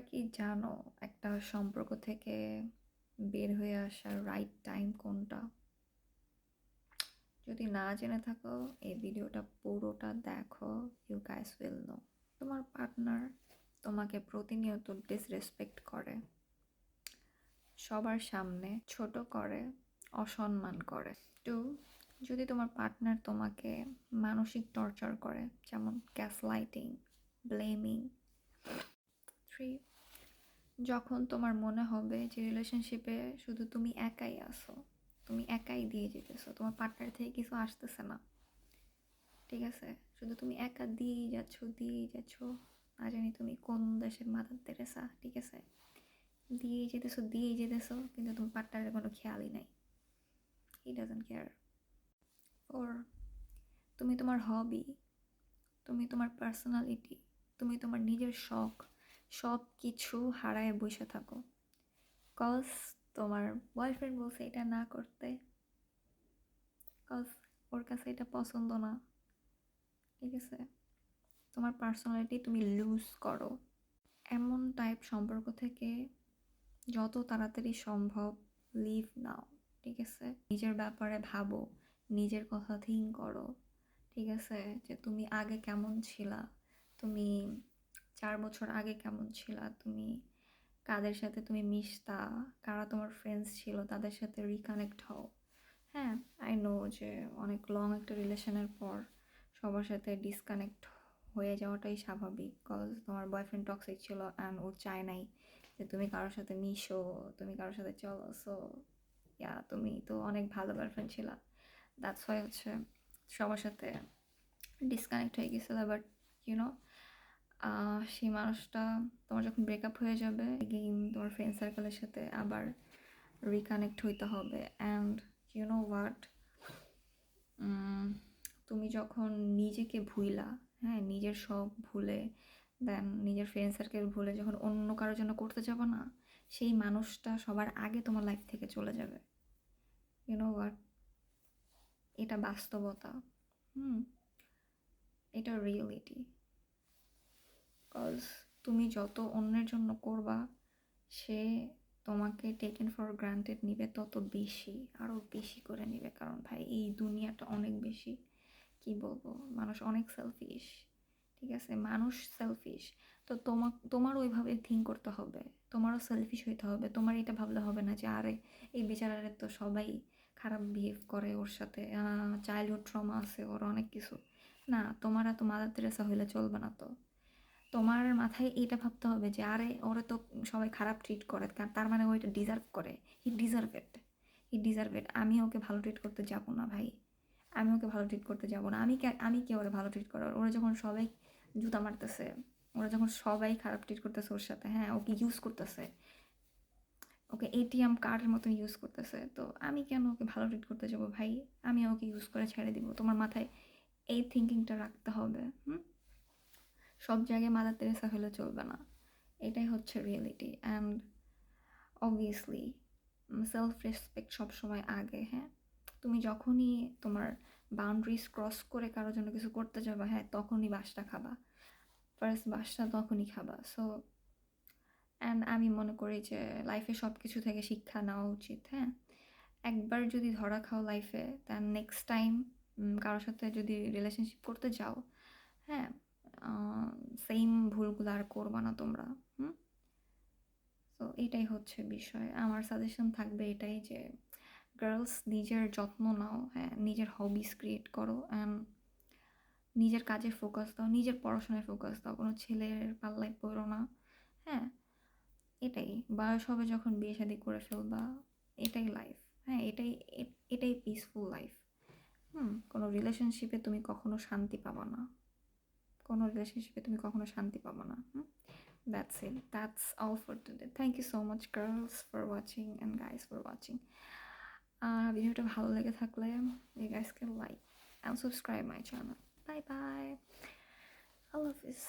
কি জানো একটা সম্পর্ক থেকে বের হয়ে আসার রাইট টাইম কোনটা? যদি না জেনে থাকো এই ভিডিওটা পুরোটা দেখো, ইউ গাইস উইল নো। তোমার পার্টনার তোমাকে প্রতিনিয়ত ডিসরেসপেক্ট করে, সবার সামনে ছোট করে, অসম্মান করে। টু, যদি তোমার পার্টনার তোমাকে মানসিক টর্চার করে, যেমন গ্যাসলাইটিং, ব্লেমিং। থ্রি, যখন তোমার মনে হবে যে রিলেশনশিপে শুধু তুমি একাই আছো, তুমি একাই দিয়ে যেতেছো, তোমার পার্টনার থেকে কিছু আসতেছে না, ঠিক আছে, শুধু তুমি একা দিয়েই যাচ্ছ, না জানি তুমি কোন দেশের মাদার তেরেসা, ঠিক আছে, দিয়েই যেতেছো কিন্তু তোমার পার্টনারের কোনো খেয়ালই নাই, হি ডাজন্ট কেয়ার। ওর তুমি তোমার হবি, তুমি তোমার পার্সোনালিটি, তুমি তোমার নিজের শখ সব কিছু হারায় বসে থাকো, কজ তোমার বয়ফ্রেন্ড বলছে এটা না করতে, কজ ওর কাছে এটা পছন্দ না, ঠিক আছে, তোমার পার্সোনালিটি তুমি লুজ করো। এমন টাইপ সম্পর্ক থেকে যত তাড়াতাড়ি সম্ভব লিভ নাও, ঠিক আছে, নিজের ব্যাপারে ভাবো, নিজের কথা থিঙ্ক করো, ঠিক আছে, যে তুমি আগে কেমন ছিলা, তুমি 4 বছর আগে কেমন ছিলা, তুমি কাদের সাথে তুমি মিশতা, কারা তোমার ফ্রেন্ডস ছিল, তাদের সাথে রিকানেক্ট হও। হ্যাঁ, আই নো যে অনেক লং একটা রিলেশনের পর সবার সাথে ডিসকানেক্ট হয়ে যাওয়াটাই স্বাভাবিক, কজ তোমার বয়ফ্রেন্ড টক্সিক ছিল অ্যান্ড ও চায় নাই যে তুমি কারোর সাথে মিশো, তুমি কারোর সাথে চলো। সো তুমি তো অনেক ভালো গার্লফ্রেন্ড ছিলা, দ্যাটস ওয়াই হচ্ছে সবার সাথে ডিসকানেক্ট হয়ে গেছিল। বাট ইউনো, সেই মানুষটা তোমার যখন ব্রেকআপ হয়ে যাবে, এগেইন তোমার ফ্রেন্ড সার্কেলের সাথে আবার রিকানেক্ট হইতে হবে। অ্যান্ড ইউ নো হোয়াট, তুমি যখন নিজেকে ভুইলা, হ্যাঁ, নিজের শখ ভুলে, দেন নিজের ফ্রেন্ড সার্কেল ভুলে যখন অন্য কারোর জন্য করতে যাবো না, সেই মানুষটা সবার আগে তোমার লাইফ থেকে চলে যাবে। ইউ নো হোয়াট, এটা বাস্তবতা, হুম, এটা রিয়েলিটি। কজ তুমি যত অন্যের জন্য করবা, সে তোমাকে টেকেন ফর গ্রান্টেড নিবে তত বেশি, আরও বেশি করে নিবে। কারণ ভাই এই দুনিয়াটা অনেক বেশি, কি বলবো, মানুষ অনেক সেলফিশ, ঠিক আছে, মানুষ সেলফিশ। তো তোমার ওইভাবে থিঙ্ক করতে হবে, তোমারও সেলফিশ হইতে হবে। তোমার এটা ভাবলে হবে না যে আরে এই বেচারারে তো সবাই খারাপ বিহেভ করে, ওর সাথে চাইল্ডহুড ট্রমা আছে, ওর অনেক কিছু। না, তোমার এত মাদার তেরেসা হইলে চলবে না। তো তোমার মাথায় এইটা ভাবতে হবে যে আরে ওরে তো সবাই খারাপ ট্রিট করে, তার মানে ও এটা ডিজার্ভ করে, হি ডিজার্ভ ইট। আমি ওকে ভালো ট্রিট করতে যাব না ভাই, আমি ওকে ভালো ট্রিট করতে যাব না। আমি কি ওরে ভালো ট্রিট করার? ওরা যখন সবাই জুতা মারতেছে, ওরা যখন সবাই খারাপ ট্রিট করতেছে ওর সাথে, হ্যাঁ, ওকে ইউজ করতেছে, ওকে এটিএম কার্ডের মতন ইউজ করতেছে, তো আমি কেন ওকে ভালো ট্রিট করতে যাবো ভাই? আমি ওকে ইউজ করে ছেড়ে দিব। তোমার মাথায় এই থিঙ্কিংটা রাখতে হবে। সব জায়গায় মাদার তেরেসা হলে চলবে না, এটাই হচ্ছে reality. And obviously self respect সবসময় আগে। হ্যাঁ, তুমি যখনই তোমার বাউন্ডারিজ ক্রস করে কারোর জন্য কিছু করতে যাবে, হ্যাঁ, তখনই বাসটা খাবা, ফার্স্ট বাসটা তখনই খাবা। সো অ্যান্ড আমি মনে করি যে লাইফে সব কিছু থেকে শিক্ষা নেওয়া উচিত। হ্যাঁ, একবার যদি ধরা খাও লাইফে, দেন নেক্সট টাইম কারোর সাথে যদি রিলেশনশিপ করতে যাও, হ্যাঁ, সেম ভুলগুলো আর করবা না তোমরা। তো এটাই হচ্ছে বিষয়। আমার সাজেশন থাকবে এটাই যে গার্লস নিজের যত্ন নাও, হ্যাঁ, নিজের হবিস ক্রিয়েট করো অ্যান্ড নিজের কাজে ফোকাস দাও, নিজের পড়াশোনায় ফোকাস দাও, কোনো ছেলের পাল্লায় পড়ো না। হ্যাঁ, এটাই, বয়স হবে যখন বিয়ে শাদী করে ফেলবা, এটাই লাইফ। হ্যাঁ, এটাই পিসফুল লাইফ। কোনো রিলেশনশিপে তুমি কখনো শান্তি পাবা না, That's it. That's all for today. Thank you so much, girls, for watching and guys for watching. ভিডিওটা ভালো লেগে থাকলে you guys can like and subscribe my channel. Bye bye. I love this.